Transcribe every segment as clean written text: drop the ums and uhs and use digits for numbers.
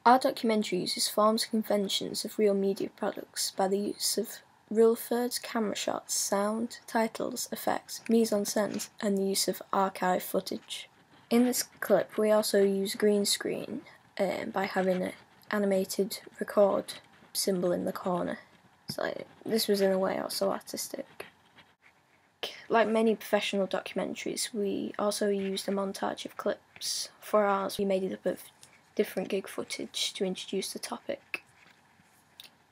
Our documentary uses forms and conventions of real media products by the use of rule-of-thirds, camera shots, sound, titles, effects, mise-en-scène, and the use of archive footage. In this clip, we also use green screen by having an animated record symbol in the corner. So this was in a way also artistic. Like many professional documentaries, we also used a montage of clips. For ours, we made it up of different gig footage to introduce the topic.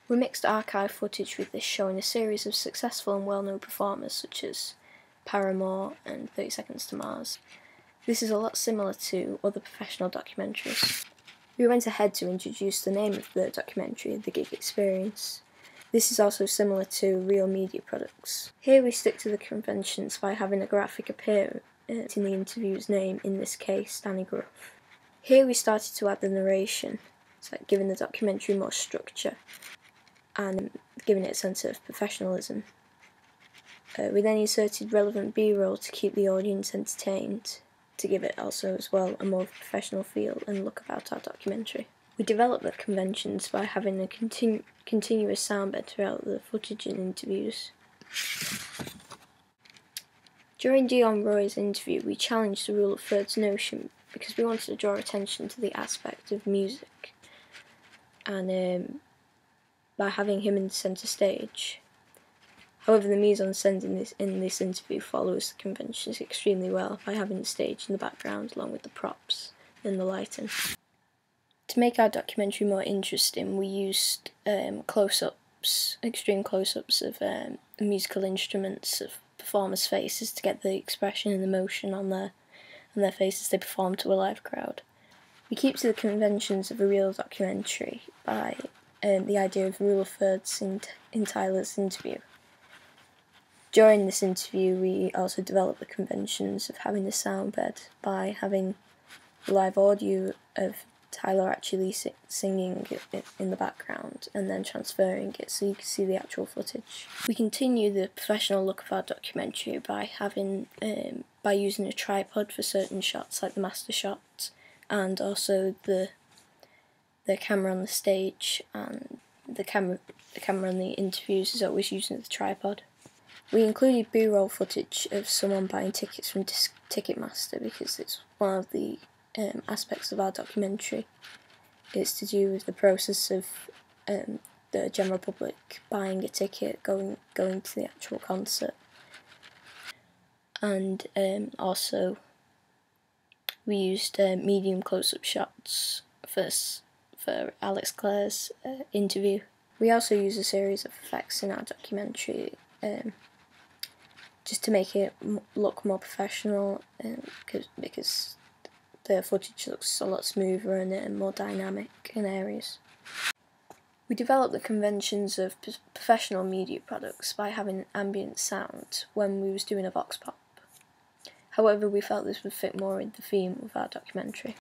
We mixed archive footage with this, showing a series of successful and well-known performers such as Paramore and 30 Seconds to Mars. This is a lot similar to other professional documentaries. We went ahead to introduce the name of the documentary, The Gig Experience. This is also similar to real media products. Here we stick to the conventions by having a graphic appear in the interviewer's name, in this case Danny Gruff. Here we started to add the narration, so giving the documentary more structure and giving it a sense of professionalism. We then inserted relevant B-roll to keep the audience entertained, to give it also as well a more professional feel and look about our documentary. We developed the conventions by having a continuous sound bed throughout the footage and interviews. During Dion Roy's interview, we challenged the rule-of-thirds notion because we wanted to draw attention to the aspect of music, and by having him in the centre stage. However, the mise-en-scène in this interview follows the conventions extremely well by having the stage in the background along with the props and the lighting. To make our documentary more interesting, we used close-ups, extreme close-ups of musical instruments, of performers' faces to get the expression and emotion on their faces as they perform to a live crowd. We keep to the conventions of a real documentary by the idea of rule-of-thirds in Tyler's interview. During this interview, we also developed the conventions of having the sound bed by having live audio of Tyler actually singing in the background and then transferring it so you can see the actual footage. We continue the professional look of our documentary by having by using a tripod for certain shots, like the master shot, and also the camera on the stage, and the camera on the interviews is always using the tripod. We included B-roll footage of someone buying tickets from Ticketmaster because it's one of the aspects of our documentary. It's to do with the process of the general public buying a ticket, going to the actual concert. And also we used medium close-up shots for Alex Clare's interview. We also use a series of effects in our documentary just to make it look more professional, because the footage looks a lot smoother and more dynamic in areas. We developed the conventions of professional media products by having ambient sound when we was doing a vox pop. However, we felt this would fit more in the theme of our documentary.